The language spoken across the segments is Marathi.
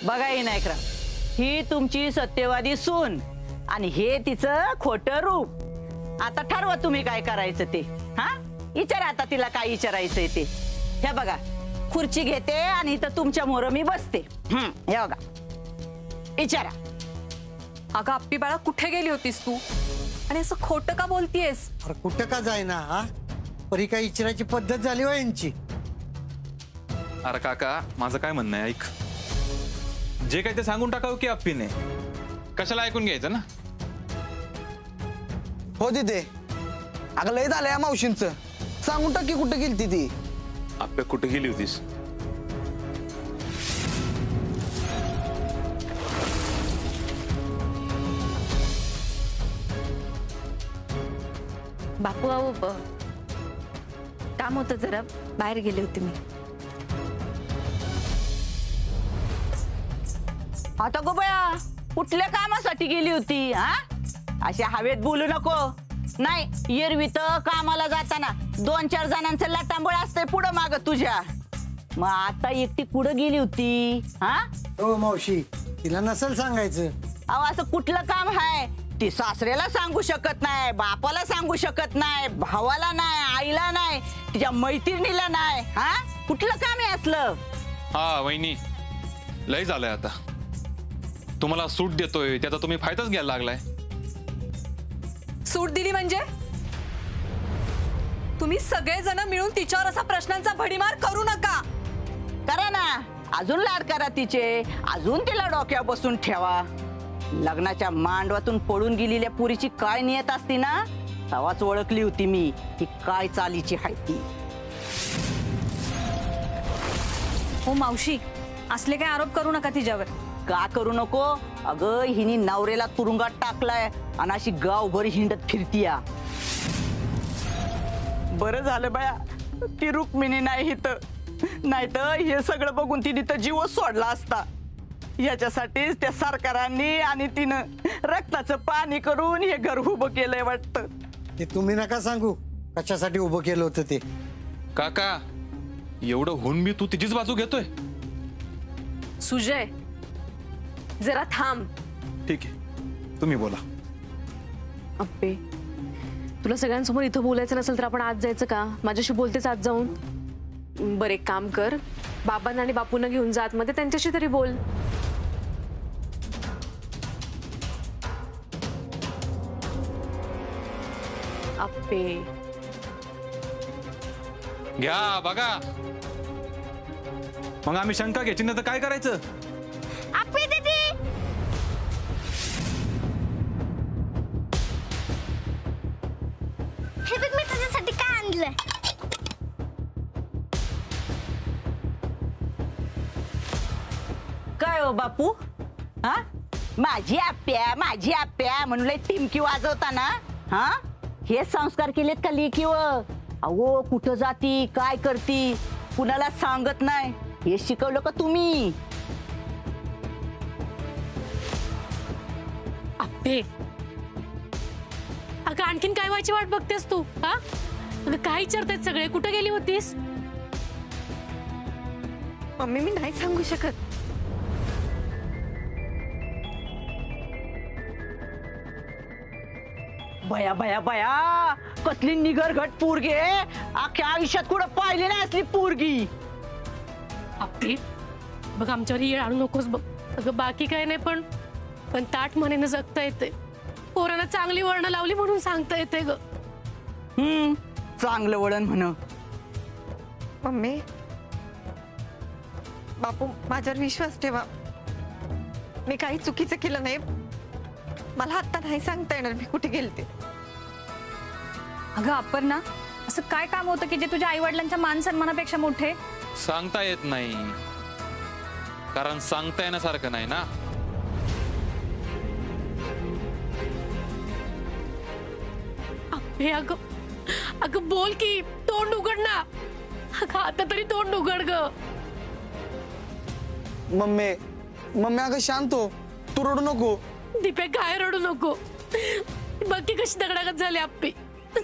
बघा विनायकराव, ही तुमची सत्यवादी सून आणि हे तिचं खोटं रूप। आता ठरवा तुम्ही काय करायचं ते। हा, विचारा आता तिला काय विचारायचंय ते। हे बघा, खुर्ची घेते आणि इथं तुमच्या मोर मी बसते। हे बघा, विचारा। अगं आप्पी बाळा, कुठे गेली होतीस तू आणि असं खोटं का बोलतीयस? अरे कुठं का जायना हा, परी काय विचारायची पद्धत झाली हो यांची। अरे काका, माझं काय म्हणणं आहे, ऐक, जे काही ते सांगून टाकावं की आप्पीने, कशाला ऐकून घ्यायचं ना। हो तिथे अगं लय झालं या मावशींचं, सांगून टाक की कुठे गेली ती। आप्पे कुठे गेली होतीस? बापू अहो काम होतं जरा, बाहेर गेले होते मी। आता गो बया, कुठल्या कामासाठी गेली होती? हा, अशा हवेत बोलू नको। नाही, एरवी तर कामाला जाताना 2-4 जणांचं लाटांबळ असतंय पुढं माग तुझ्या। मग आता एकटी कुठं गेली होती? हा, हो मावशी, तिला नसेल सांगायचं। अहो असं कुठलं काम आहे? ती सासऱ्याला सांगू शकत नाही, बापाला सांगू शकत नाही, भावाला नाही, आईला नाही, तिच्या मैत्रिणीला नाही। हा, कुठलं काम आहे असलं? हा वहिनी, लय झालंय आता। तुम्हाला सूट देतोय त्याचा तुम्ही फायदाच घ्यायला लागलाय। सूट दिली म्हणजे? तुम्ही सगळेजण मिळून तिच्यावर असा प्रश्नांचा भडीमार करू नका। करा ना, अजून लाड करा तिचे, अजून तिला डोक्यावर बसून ठेवा। लग्नाच्या मांडवातून पडून गेलेल्या पुरीची काय नियत असती ना, तेव्हाच ओळखली होती मी ती काय चालीची आहे ती। हो मावशी, असले काय आरोप करू नका तिच्यावर। का करू नको? अगं हिनी नवऱ्याला तुरुंगात टाकलाय आणि अशी गावभर हिंडत फिरतीया। बरं झालं बाया ती रुक्मिणी नाही इथं, नाही तर हे सगळं बघून तिने तर जीवच सोडला असता। याच्यासाठीच त्या सरकारांनी आणि तिनं रक्ताचं पाणी करून हे घर उभं केलंय वाटतं। ते तुम्ही नका सांगू कशासाठी उभं केलं होतं ते। काका, एवढं होऊन मी तू तिचीच बाजू घेतोय? सुजय, जरा थांब। ठीक आहे, तुम्ही बोला। अप्पे, तुला सगळ्यांसमोर इथं बोलायचं नसेल तर आपण आज जायचं का? माझ्याशी बोलतेच आज जाऊन। बरं एक काम कर, बाबांना आणि बापूंना घेऊन जा आतमध्ये, त्यांच्याशी तरी बोल। अप्पे घ्या बघा, मग आम्ही शंका घ्यायची नाही तर काय करायचं? अप्पी दीदी, हे बघ मी तुझ्यासाठी काय आणलंय। काय हो बापू, हा माझी आप्या म्हणून लय टिमकी वाजवता ना? हा, हे संस्कार केलेत का लेकीवर? अहो कुठं जाती, काय करती, कुणाला सांगत नाही, हे शिकवलं का तुम्ही? अप्पे, अगं आणखीन काय व्हायची वाट बघतेस तू? हा, अगं काय विचारतायत सगळे, कुठे गेली होतीस? मम्मी मी नाही सांगू शकत। बया बया बया, कसली निगरघट पोरगी आहे, अख्ख्या आयुष्यात कुठं पाहिली नाही असली पोरगी। अप्पे बघ, आमच्यावर येळ आणू नकोस बघ। अगं बाकी काय नाही, पण ताठ मनेनं जगता येते, पोरांना चांगली वळण लावली म्हणून सांगता येते ग। चांगलं वळण म्हण। मम्मी, बापू माझ्यावर विश्वास ठेवा, मी काही चुकीचं केलं नाही। मला आता नाही सांगता येणार मी कुठे गेलते। अगं अपर्णा, असं काय काम होतं की जे तुझ्या आई वडिलांच्या मान सन्मानापेक्षा मोठे? सांगता येत नाही, कारण सांगता येण्यासारखं नाही ना। अप्पे अगं बोल की, तोंड उघड ना। अगं आता तरी तोंड उघड ग। मम्मी अगं शांत हो, तू रडू नको। दीपे काय रडू नको, बघ की कशी दगडागत झाली अप्पी,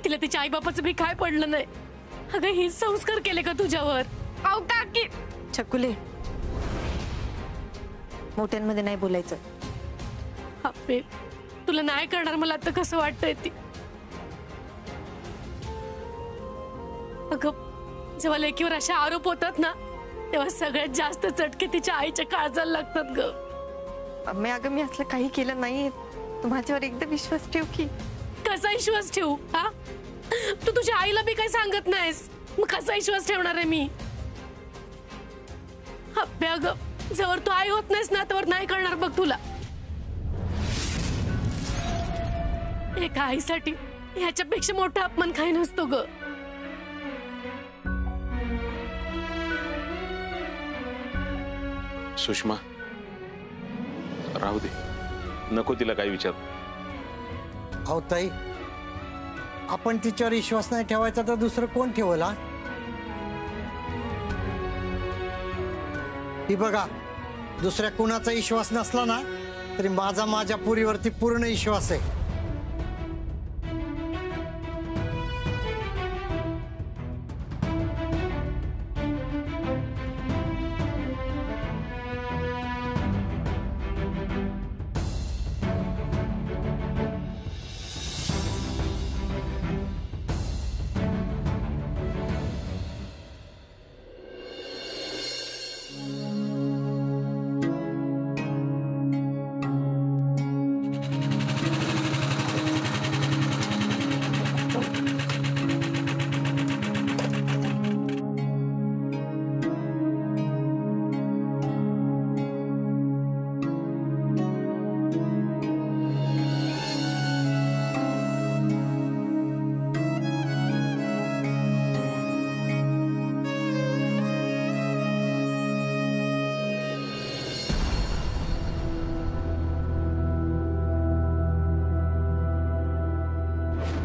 तिला तिच्या आई बापाचं बी काय पडलं नाही। अगं हे संस्कार केले का तुझ्यावर? अहो काकी, छकुले, मोठ्यांमध्ये नाही बोलायचं. अप्पे तुला नाही करणार मला आता कसं वाटतंय ती. अगं जेव्हा लेकीवर असे आरोप होतात ना तेव्हा सगळ्यात जास्त चटके तिच्या आईच्या काळजाला लागतात ग. मम्मी अगं मी असलं काही केलं नाही. तू माझ्यावर एकदा विश्वास ठेव की. कसा विश्वास ठेवू हा? तू तुझ्या आईला बी काही सांगत नाहीस मग कसा विश्वास ठेवणार आहे मी? अप्पे अगं जवळ तू आई होत नाहीस ना त्यावर नाही करणार बघ तुला. एका आईसाठी ह्याच्यापेक्षा मोठा अपमान काही नसतो ग. सुषमा राहू दे, नको तिला काही विचार. अहो ताई, आपण तिच्यावर विश्वास नाही ठेवायचा तर दुसरं कोण ठेवला? ही बघा, दुसऱ्या कुणाचा विश्वास नसला ना तरी माझ्या पुरीवरती पूर्ण विश्वास आहे.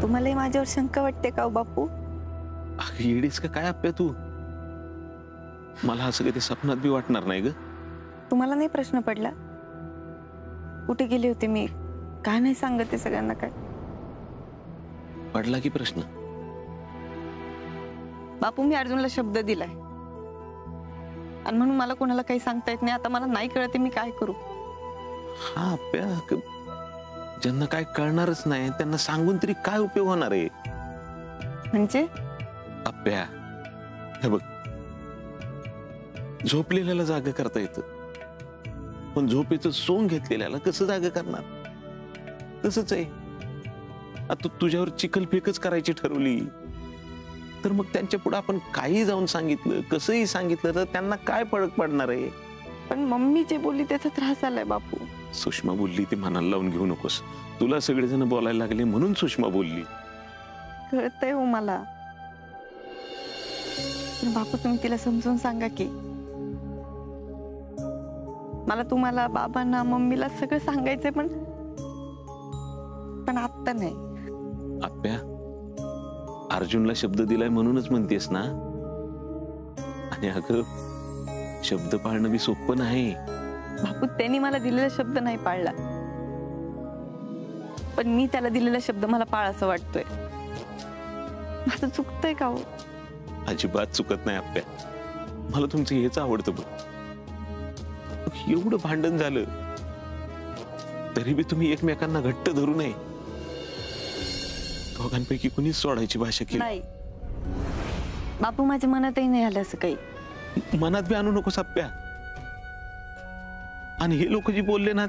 तुम्हालाही माझ्यावर शंका वाटते का हो बापू? येडीस का काय आप्या तू? मला असं कधी स्वप्नात बी वाटणार नाही ग. तुम्हाला नाही प्रश्न पडला कुठे गेले होते मी? का नाही सांगत ते सगळ्यांना? काय पडला की प्रश्न? बापू मी अर्जुनला शब्द दिलाय आणि म्हणून मला कोणाला काही सांगता येत नाही. आता मला नाही कळते मी काय करू. हा आप्या, ज्यांना काय कळणारच नाही त्यांना सांगून तरी काय उपयोग होणार आहे? म्हणजे आप्या हे बघ, झोपलेल्याला जाग करता येतं पण झोपेचं सोंग घेतलेल्याला कसं जाग करणार? तसंच आहे. आता तुझ्यावर चिखलफेकच करायची ठरवली तर मग त्यांच्या पुढे आपण काही जाऊन सांगितलं, कसंही सांगितलं तर त्यांना काय फरक पडणार आहे? पण मम्मी जे बोलली त्याचा त्रास आलाय बापू. सुषमा बोलली ती मनाला लावून घेऊ नकोस. तुला सगळेजण बोलायला लागले म्हणून सुषमा बोलली. कळतंय हो मला. बापू तुम्ही तिला समजून सांगा की मला तुम्हाला, बाबांना, मम्मीला सगळं सांगायचंय पण आत्ता नाही. आप्या, अर्जुनला शब्द दिलाय म्हणूनच म्हणतेस ना. आणि अगं शब्द पाळणं बी सोपं नाही. बापू त्यांनी मला दिलेला शब्द नाही पाळला पण मी त्याला दिलेला शब्द मला पाळ असं वाटतोय. माझं चुकतंय का हो? अजिबात चुकत नाही आप्या. मला तुमचं हेच आवडतं बघ. एवढं भांडण झालं तरी बी तुम्ही एकमेकांना घट्ट धरू नये. दोघांपैकी कुणीच सोडायची भाषा केली नाही. बापू माझ्या मनातही नाही आलं असं काही. मनात बी आणू नकोस आप्या. आणि हे लोक जे बोलले ना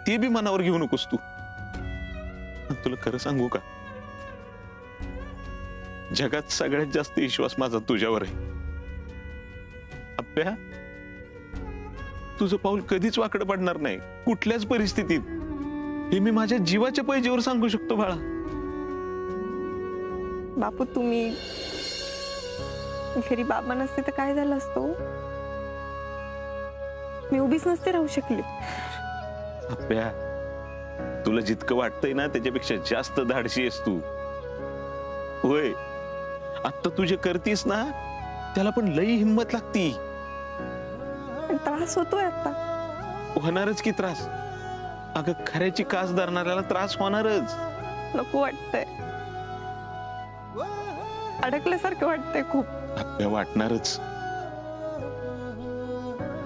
ते बी मनावर घेऊ नकोस तू. तुला खरं सांगू का, जगात सगळ्यात जास्त विश्वास माझा तुझ्यावर आहे आप्या. तुझं पाऊल कधीच वाकडं पडणार नाही कुठल्याच परिस्थितीत. हे मी माझ्या जीवाच्या पैजेवर सांगू शकतो बाळा. बापू तुम्ही घरी बाबा नसते तर काय झालं असतो? मी उभीच नसते राहू शकले. आप्या, तुला जितकं वाटतंय ना त्याच्यापेक्षा जास्त धाडशी आहेस तू. होय, आता तू जे करतीस ना त्याला पण लई हिंमत लागती. त्रास होतोय आता. होणारच की त्रास. अगं खऱ्याची कास धरणाऱ्याला त्रास होणारच. नको वाटतंय, अडकल्यासारखं वाटतंय खूप. आप्या वाटणारच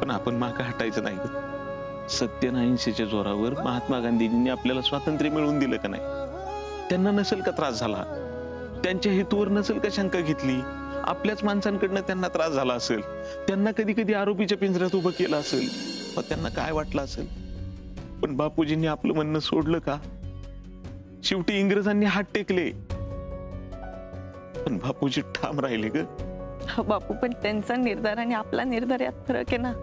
पण आपण मागं हटायचं नाही. सत्यानाऐंशीच्या जोरावर महात्मा गांधीजींनी आपल्याला स्वातंत्र्य मिळवून दिलं का नाही? त्यांना नसेल का त्रास झाला? त्यांच्या हेतूवर नसेल का शंका घेतली? आपल्याच माणसांकडनं त्यांना त्रास झाला असेल, त्यांना कधी कधी आरोपीच्या पिंजऱ्यात उभं केलं असेल, मग त्यांना काय वाटलं असेल? पण बापूजींनी आपलं म्हणणं सोडलं का? शेवटी इंग्रजांनी हात टेकले, पण बापूजी ठाम राहिले ग. हो बापू, पण त्यांचा निर्धार आणि आपला निर्धार यात फरक आहे ना.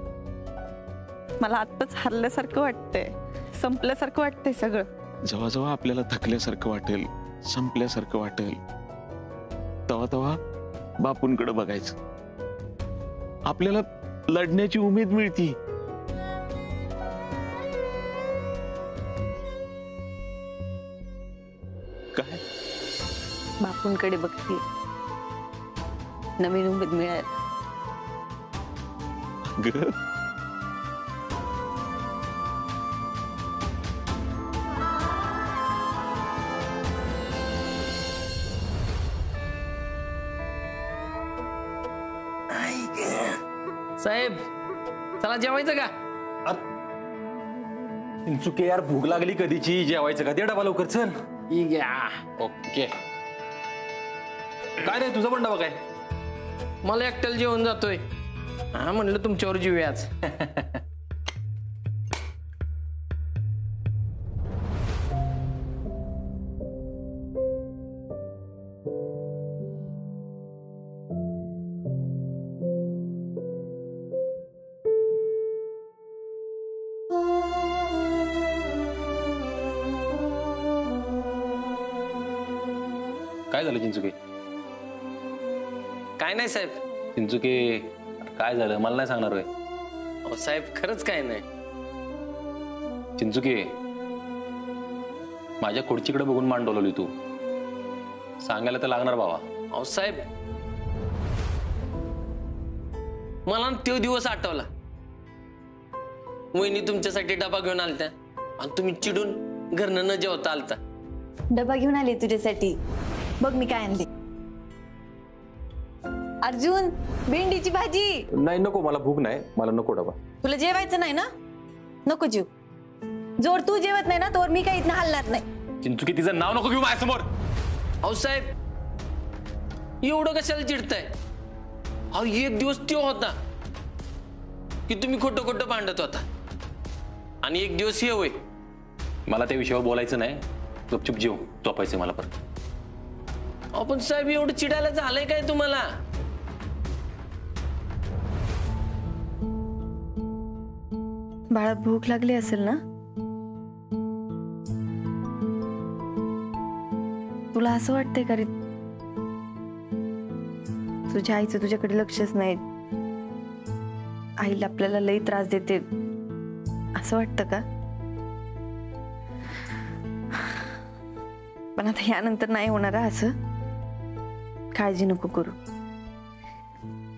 मला आत्ताच हरल्यासारखं वाटतंय, संपल्यासारखं वाटतंय सगळं. जेव्हा जेव्हा आपल्याला थकल्यासारखं वाटेल, संपल्यासारखं वाटेल, तेव्हा तेव्हा बापूंकडे बघायचं. आपल्याला लढण्याची उमेद मिळती. काय बापूंकडे बघते, नवीन उमेद मिळेल. ग साहेब चला जेवायचं का? चुके यार, भूक लागली कधीची. जेवायचं का? दे डबा लवकर, चल. ओके. काय रे तुझा पण डबा काय? मला एकट्याला जेवण जातोय. हा म्हणलं तुमच्यावर जीव आज. काय झालं चिंचुके? काय नाही साहेब. चिंचुके काय झालं मला नाही सांगणार होय? अहो साहेब खरंच काय नाही. चिंचुके माझ्या खुर्चीकडे बघून मान डोलवली तू. सांगायला तर लागणार बाबा. अहो साहेब मला तो दिवस आठवला. वहिनी तुमच्यासाठी डबा घेऊन आलत्या आणि तुम्ही चिडून घरनं न जेवता आलता. डबा घेऊन आले तुझ्यासाठी. बघ मी काय आणले. अर्जुन, भेंडीची भाजी. नाही नको, मला भूक नाही, मला नको डबा. तुला जेवायचं नाही ना? नको जेव. जोर तू जेवत नाही ना तोवर मी काही इथनं हलणार नाही. चिंचुके तिचं नाव नको घेऊ माझ्यासमोर. अहो साहेब एवढं कशाला चिडताय? अहो एक दिवस तो होता की तुम्ही खोटं खोटं भांडत होता आणि एक दिवस हे होय. मला त्या विषयावर बोलायचं नाही. गपचूप जेव, झोपायचं मला परत. आपण साहेब एवढं चिडायला झालंय काय तुम्हाला? बाळा भूक लागली असेल ना? तुला असं वाटतंय का रे तुझ्या आईचं तुझ्याकडे लक्षच नाही? आईला आपल्याला लई त्रास देते असं वाटतं का? पण आता यानंतर नाही होणार असं. काळजी नको करू.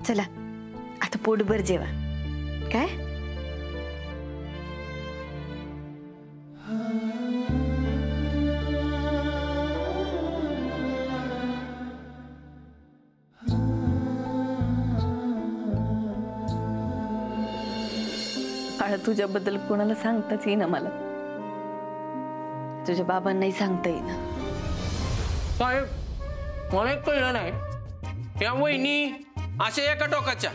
चला आता पोटभर जेवा. काय तुझ्याबद्दल कोणाला सांगताच येईना मला. तुझ्या बाबांनाही सांगता येईना. साहेब मला एक कळलं नाही, या वहिनी अशा एका टोकाच्या,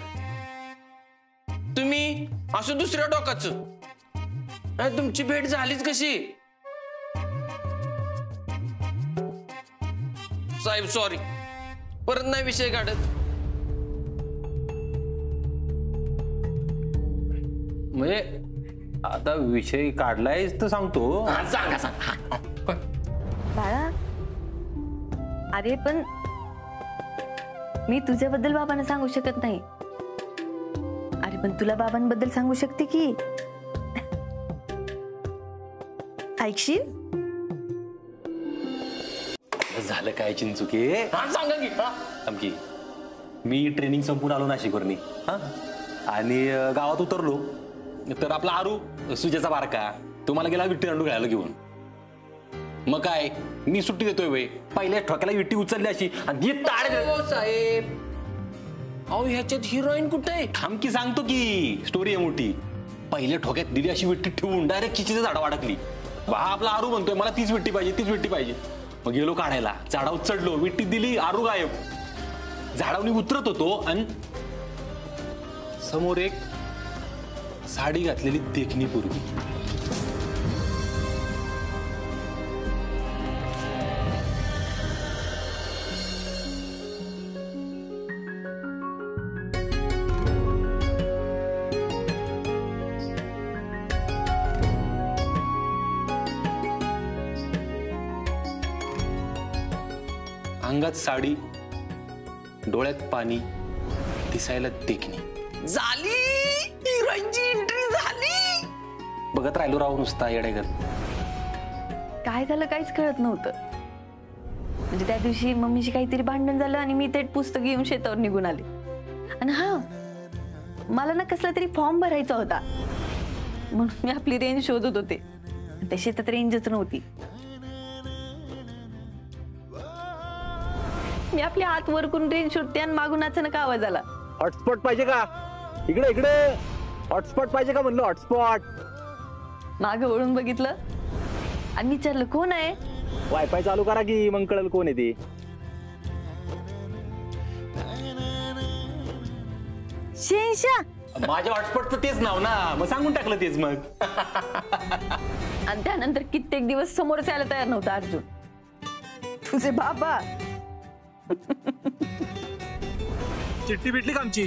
तुम्ही असं दुसऱ्या टोकाचं. तुमची भेट झालीच कशी? साहेब सॉरी, परत नाही विषय काढत. म्हणजे आता विषय काढलाय तर सांगतो. सांगा सांगा. बाळा, अरे पण मी तुझ्याबद्दल बाबांना सांगू शकत नाही. अरे पण तुला बाबांबद्दल सांगू शकते की. ऐकशील? झालं काय चिंचुके? सांगा की. आमकी मी ट्रेनिंग संपून आलो नाशिकवरनी. हा आणि गावात उतरलो तर आपला आरू सुजेचा बारका तुम्हाला गेला विट्टी दांडू खेळायला घेऊन. मग काय मी सुट्टी देतोय वे, पहिल्या ठोक्याला विट्टी उचलली अशी आणि साहेब अहो ह्याच्यात हिरोईन कुठे आहे? थांबकी सांगतो की स्टोरी आहे मोठी. पहिल्या ठोक्यात दिली अशी विट्टी ठेवून डायरेक्ट चिचीच्या झाडावर अडकली. हा आपला आरू म्हणतोय मला तीच विट्टी पाहिजे, तीच विट्टी पाहिजे. मग गेलो काढायला, झाडावर चढलो, विट्टी दिली, आरू गायब. झाडावनी उतरत होतो आणि समोर एक साडी घातलेली देखणी पोरगी. अंगात साडी, डोळ्यात पाणी, दिसायला देखणी. झाली हिरोईनची एंट्री झाली. बघत राहिलो राहू नुसता येड्यागत. काय झालं काहीच कळत नव्हतं. म्हणजे त्या दिवशी मम्मीशी काहीतरी भांडण झालं आणि मी ते पुस्तक घेऊन शेतावर निघून आले. आणि हा मला ना कसला तरी फॉर्म भरायचा होता म्हणून मी आपली रेंज शोधत होते. त्या शेतात रेंजच नव्हती. मी आपले हात वर करून रेंज शोधते आणि मागून अचानक आवाज आला. हॉटस्पॉट पाहिजे का? इकडे इकडे हॉटस्पॉट पाहिजे का म्हणलं. हॉटस्पॉट. मागं वळून बघितलं आणि विचारलं कोण आहे. वायफाय चालू करा की मग कळेल कोण आहे ते. शेंशा. माझ्या हॉटस्पॉटचं तेच नाव ना, मग सांगून टाकलं तेच. मग आणि त्यानंतर कित्येक दिवस समोरच यायला तयार नव्हता अर्जुन. तुझे बाबा. चिठ्ठी भेटली का आमची?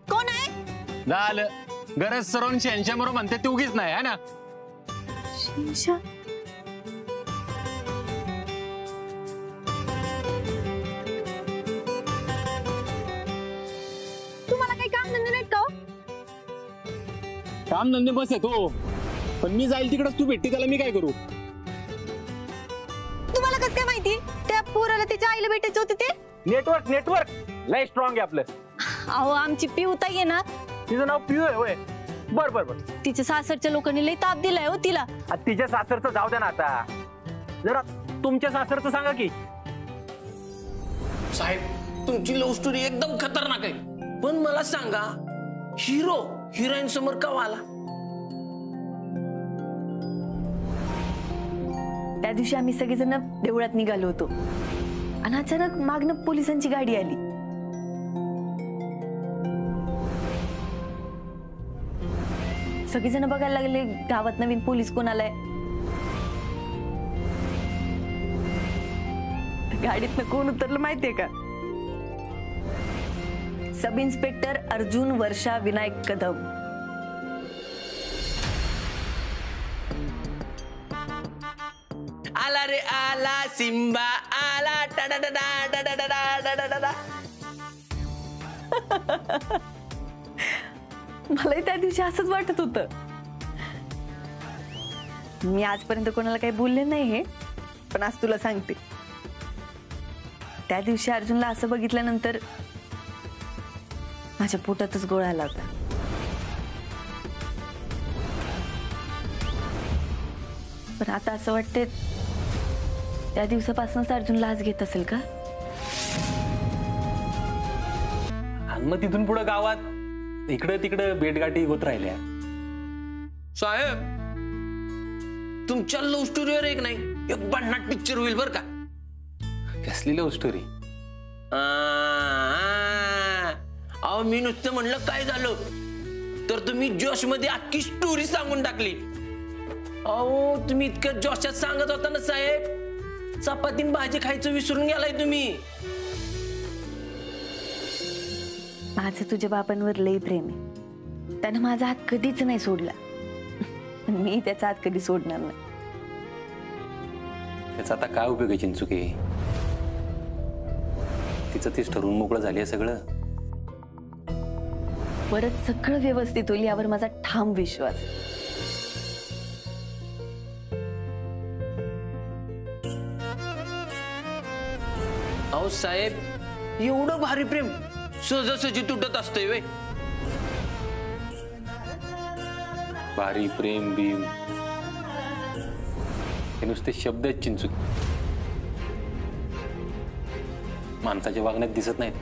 कोण आहे? झालं गरज सरून शेंशा बरोबर म्हणते ती उगीच नाही है ना. शेंशा. तुम्हाला काही काम धंदे नाहीत का? काम धंदे बस आहे तो, पण मी जाईल तिकडच तू भेटते त्याला मी काय करू? तुम्हाला कसं काय माहिती त्या पोराला त्याच्या आईला भेटायचं होते ते? नेटवर्क नेटवर्क लय स्ट्रॉंग आहे आपलं. अहो आमची पिऊ ताई आहे ना. तिचं नाव पिऊ आहे होय? बर बर बर. तिच्या सासरच्या लोकांनी लई ताप दिलाय हो तिला. तिच्या सासरचं जाऊ द्या ना आता, जरा तुमच्या सासरचं सांगा की. साहेब तुमची लव्ह स्टोरी एकदम खतरनाक आहे, पण मला सांगा हिरो हिरोईन समोर का आला? त्या दिवशी आम्ही सगळेजण देवळात निघालो होतो आणि अचानक मागणं पोलिसांची गाडी आली. सगळेजण बघायला लागले गावात नवीन पोलीस कोण आलाय. गाडीतनं कोण उतरलं माहितीये का? सब इन्स्पेक्टर अर्जुन वर्षा विनायक कदम. आला रे आला सिम्बा आला मलाही त्या दिवशी असंच वाटत होतं. मी आजपर्यंत कोणाला काही बोलले नाही हे, पण आज तुला सांगते. त्या दिवशी अर्जुनला असं बघितल्यानंतर माझ्या पोटातच गोळ आला होता. पण आता असं वाटते त्या दिवसापासूनच अर्जुन लाज घेत असेल का? आणि मग तिथून पुढे गावात इकडं तिकडं बेटगाठी होत राहिल्या. साहेब तुमच्या लव्ह स्टोरीवर एक नाही एक भन्नाट पिक्चर होईल बर का. कसली लव्ह स्टोरी? अहो मी नुसतं म्हणलं काय झालं तर तुम्ही जोश मध्ये अख्खी स्टोरी सांगून टाकली. अहो तुम्ही इतकं जोशात सांगत होता ना साहेब, चपातीन भाजी खायचं विसरून गेलाय तुम्ही. माझं तुझ्या बाबांवर लई प्रेम आहे. त्यानं माझा हात कधीच नाही सोडला. मी त्याचा हात कधी सोडणार नाही. त्याचा आता काय उपयोग आहे चिंचुके? तिचं तीच ठरवून मोकळं झाली आहे सगळं. परत सगळं व्यवस्थित होईल यावर माझा ठाम विश्वास. अहो साहेब एवढं भारी प्रेम सहजासहजी तुटत असतंय वे. भारी प्रेम बीम हे नुसते शब्द आहेत चिंचुक, माणसाच्या वागण्यात दिसत नाहीत.